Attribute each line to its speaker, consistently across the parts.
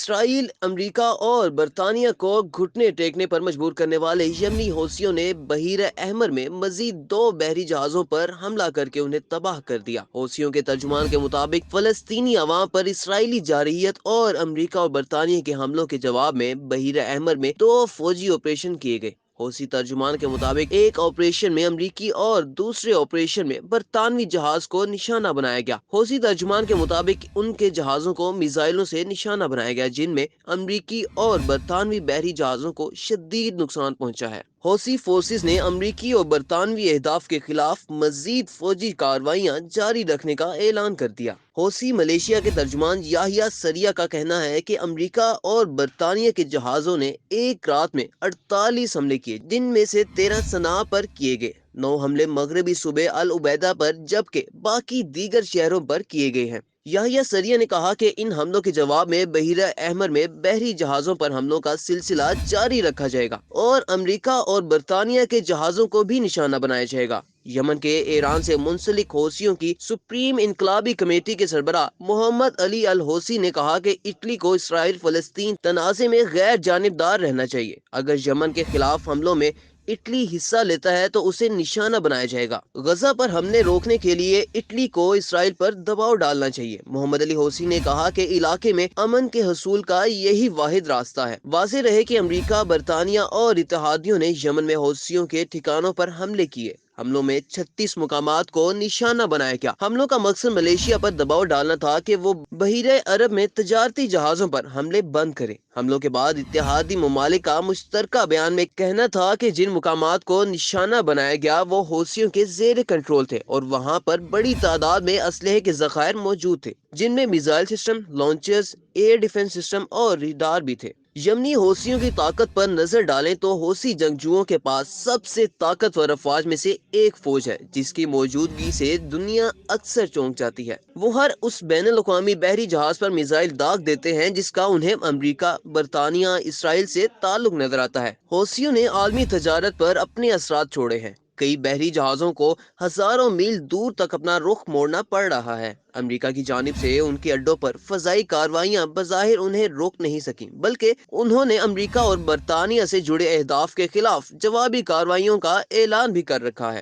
Speaker 1: اسرائیل، امریکہ اور برطانیہ کو گھٹنے ٹیکنے پر مجبور کرنے والے یمنی حوثیوں نے بحیرہ احمر میں مزید 2 بحری جہازوں پر حملہ کر کے انہیں تباہ کر دیا۔ حوثیوں کے ترجمان کے مطابق فلسطینی عوام پر اسرائیلی جارحیت اور امریکہ اور برطانیہ کے حملوں کے جواب میں بحیرہ احمر میں 2 فوجی آپریشن کیے گئے۔ حوثی ترجمان کے مطابق ایک آپریشن میں امریکی اور دوسرے آپریشن میں برطانوی جہاز کو نشانہ بنایا گیا۔ حوثی ترجمان کے مطابق ان کے جہازوں کو میزائلوں سے نشانہ بنایا گیا، جن میں امریکی اور برطانوی بحری جہازوں کو شدید نقصان پہنچا ہے۔ حوثی فورسز نے امریکی اور برطانوی اہداف کے خلاف مزید فوجی کارروائیاں جاری رکھنے کا اعلان کر دیا۔ حوثی ملیشیا کے ترجمان یحییٰ سریہ کا کہنا ہے کہ امریکہ اور برطانیہ کے جہازوں نے ایک رات میں 48 حملے کیے، جن میں سے 13 صنعاء پر کیے گئے، 9 حملے مغربی صوبے العبیدہ پر جبکہ باقی دیگر شہروں پر کیے گئے ہیں۔ یحییٰ سریہ نے کہا کہ ان حملوں کے جواب میں بحیرہ احمر میں بحری جہازوں پر حملوں کا سلسلہ جاری رکھا جائے گا اور امریکہ اور برطانیہ کے جہازوں کو بھی نشانہ بنایا جائے گا۔ یمن کے ایران سے منسلک حوثیوں کی سپریم انقلابی کمیٹی کے سربراہ محمد علی الحوثی نے کہا کہ اٹلی کو اسرائیل فلسطین تنازع میں غیر جانبدار رہنا چاہیے۔ اگر یمن کے خلاف حملوں میں اٹلی حصہ لیتا ہے تو اسے نشانہ بنایا جائے گا۔ غزہ پر حملے روکنے کے لیے اٹلی کو اسرائیل پر دباؤ ڈالنا چاہیے۔ محمد علی حوثی نے کہا کہ علاقے میں امن کے حصول کا یہی واحد راستہ ہے۔ واضح رہے کہ امریکہ، برطانیہ اور اتحادیوں نے یمن میں حوثیوں کے ٹھکانوں پر حملے کیے۔ حملوں میں 36 مقامات کو نشانہ بنایا گیا۔ حملوں کا مقصد ملیشیا پر دباؤ ڈالنا تھا کہ وہ بحیرہ عرب میں تجارتی جہازوں پر حملے بند کرے۔ حملوں کے بعد اتحادی ممالک کا مشترکہ بیان میں کہنا تھا کہ جن مقامات کو نشانہ بنایا گیا وہ حوثیوں کے زیر کنٹرول تھے اور وہاں پر بڑی تعداد میں اسلحے کے ذخائر موجود تھے، جن میں missile system, launchers, air defence system اور ریڈار بھی تھے۔ یمنی حوثیوں کی طاقت پر نظر ڈالیں تو حوثی جنگجوؤں کے پاس سب سے طاقتور افواج میں سے ایک فوج ہے جس کی موجودگی سے دنیا اکثر چونک جاتی ہے۔ وہ ہر اس بین الاقوامی بحری جہاز پر میزائل داغ دیتے ہیں جس کا انہیں امریکہ، برطانیہ، اسرائیل سے تعلق نظر آتا ہے۔ حوثیوں نے عالمی تجارت پر اپنے اثرات چھوڑے ہیں۔ کئی بحری جہازوں کو ہزاروں میل دور تک اپنا رخ موڑنا پڑ رہا ہے۔ امریکہ کی جانب سے ان کے اڈوں پر فضائی کارروائیاں بظاہر انہیں روک نہیں سکیں، بلکہ انہوں نے امریکہ اور برطانیہ سے جڑے اہداف کے خلاف جوابی کارروائیوں کا اعلان بھی کر رکھا ہے۔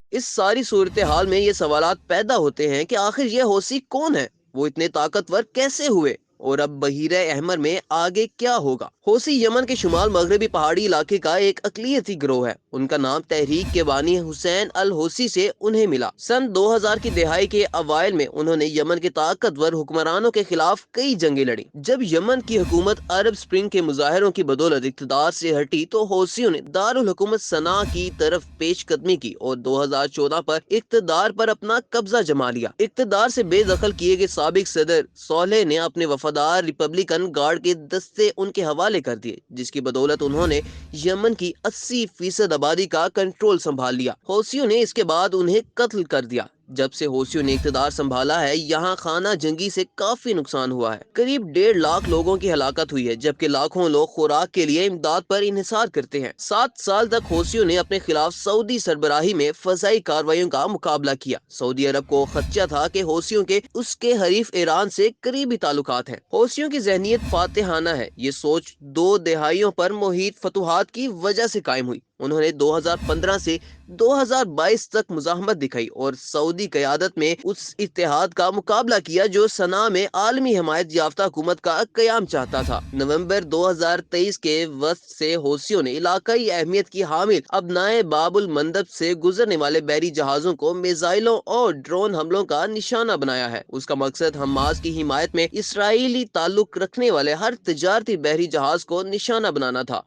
Speaker 1: اس ساری صورتحال میں یہ سوالات پیدا ہوتے ہیں کہ آخر یہ حوثی کون ہے؟ وہ اتنے طاقتور کیسے ہوئے؟ اور اب بحیرہ احمر میں آگے کیا ہوگا؟ حوثی یمن کے شمال مغربی پہاڑی علاقے کا ایک اقلیتی گروہ ہے۔ ان کا نام تحریک کے بانی حسین الحوثی سے انہیں ملا۔ سن 2000 کی دہائی کے اوائل میں انہوں نے یمن کے طاقتور حکمرانوں کے خلاف کئی جنگیں لڑی۔ جب یمن کی حکومت عرب اسپرنگ کے مظاہروں کی بدولت اقتدار سے ہٹی تو حوثیوں نے دارالحکومت صنعاء کی طرف پیش قدمی کی اور 2014 پر اقتدار پر اپنا قبضہ جما لیا۔ اقتدار سے بے دخل کیے گئے سابق صدر صالح نے اپنے وفادار ریپبلکن گارڈ کے دستے ان کے حوالے کر دیے، جس کی بدولت انہوں نے یمن کی 80% آبادی کا کنٹرول سنبھال لیا۔ حوثیوں نے اس کے بعد انہیں قتل کر دیا۔ جب سے حوثیوں نے اقتدار سنبھالا ہے، یہاں خانہ جنگی سے کافی نقصان ہوا ہے۔ قریب 1.5 لاکھ لوگوں کی ہلاکت ہوئی ہے، جبکہ لاکھوں لوگ خوراک کے لیے امداد پر انحصار کرتے ہیں۔ 7 سال تک حوثیوں نے اپنے خلاف سعودی سربراہی میں فضائی کارروائیوں کا مقابلہ کیا۔ سعودی عرب کو خدشہ تھا کہ حوثیوں کے اس کے حریف ایران سے قریبی تعلقات ہیں۔ حوثیوں کی ذہنیت فاتحانہ ہے۔ یہ سوچ 2 دہائیوں پر محیط فتوحات کی وجہ سے قائم ہوئی۔ انہوں نے 2015 سے 2022 تک مزاحمت دکھائی اور سعودی قیادت میں اس اتحاد کا مقابلہ کیا جو صنعاء میں عالمی حمایت یافتہ حکومت کا قیام چاہتا تھا۔ نومبر 2023 کے وسط سے حوثیوں نے علاقائی اہمیت کی حامل ابنائے باب المندب سے گزرنے والے بحری جہازوں کو میزائلوں اور ڈرون حملوں کا نشانہ بنایا ہے۔ اس کا مقصد حماس کی حمایت میں اسرائیلی تعلق رکھنے والے ہر تجارتی بحری جہاز کو نشانہ بنانا تھا۔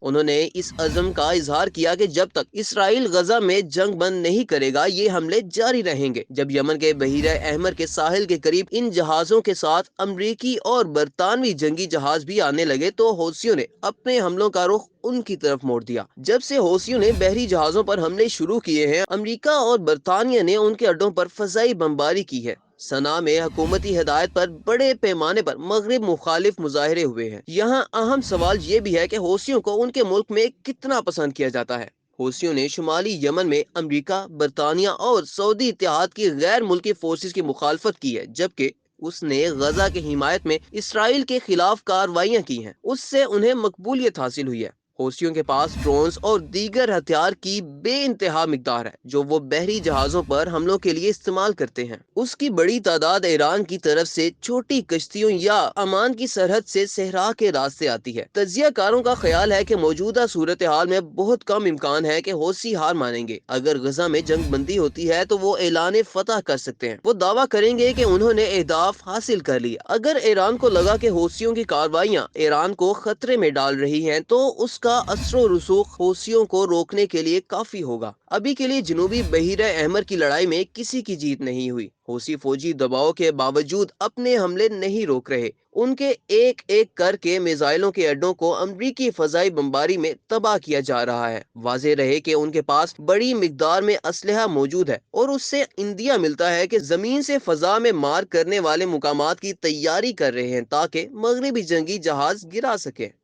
Speaker 1: انہوں نے اس عزم کا اظہار کیا کہ جب تک اسرائیل غزہ میں جنگ بند نہیں کرے گا یہ حملے جاری رہیں گے۔ جب یمن کے بحیرہ احمر کے ساحل کے قریب ان جہازوں کے ساتھ امریکی اور برطانوی جنگی جہاز بھی آنے لگے تو حوثیوں نے اپنے حملوں کا رخ ان کی طرف موڑ دیا۔ جب سے حوثیوں نے بحری جہازوں پر حملے شروع کیے ہیں، امریکہ اور برطانیہ نے ان کے اڈوں پر فضائی بمباری کی ہے۔ صنعاء میں حکومتی ہدایت پر بڑے پیمانے پر مغرب مخالف مظاہرے ہوئے ہیں۔ یہاں اہم سوال یہ بھی ہے کہ حوثیوں کو ان کے ملک میں کتنا پسند کیا جاتا ہے۔ حوثیوں نے شمالی یمن میں امریکہ، برطانیہ اور سعودی اتحاد کی غیر ملکی فورسز کی مخالفت کی ہے، جبکہ اس نے غزہ کی حمایت میں اسرائیل کے خلاف کارروائیاں کی ہیں۔ اس سے انہیں مقبولیت حاصل ہوئی ہے۔ حوثیوں کے پاس ڈرونز اور دیگر ہتھیار کی بے انتہا مقدار ہے، جو وہ بحری جہازوں پر حملوں کے لیے استعمال کرتے ہیں۔ اس کی بڑی تعداد ایران کی طرف سے چھوٹی کشتیوں یا عمان کی سرحد سے صحرا کے راستے آتی ہے۔ تجزیہ کاروں کا خیال ہے کہ موجودہ صورتحال میں بہت کم امکان ہے کہ حوثی ہار مانیں گے۔ اگر غزہ میں جنگ بندی ہوتی ہے تو وہ اعلان فتح کر سکتے ہیں۔ وہ دعویٰ کریں گے کہ انہوں نے اہداف حاصل کر لیے۔ اگر ایران کو لگا کہ حوثیوں کی کارروائیاں ایران کو خطرے میں ڈال رہی ہیں تو اس کا اثر و رسوخ حوثیوں کو روکنے کے لیے کافی ہوگا۔ ابھی کے لیے جنوبی بحیرہ احمر کی لڑائی میں کسی کی جیت نہیں ہوئی۔ حوثی فوجی دباؤ کے باوجود اپنے حملے نہیں روک رہے۔ ان کے ایک ایک کر کے میزائلوں کے اڈوں کو امریکی فضائی بمباری میں تباہ کیا جا رہا ہے۔ واضح رہے کہ ان کے پاس بڑی مقدار میں اسلحہ موجود ہے اور اس سے اندیا ملتا ہے کہ زمین سے فضا میں مار کرنے والے مقامات کی تیاری کر رہے ہیں تاکہ مغربی جنگی جہاز گرا سکے۔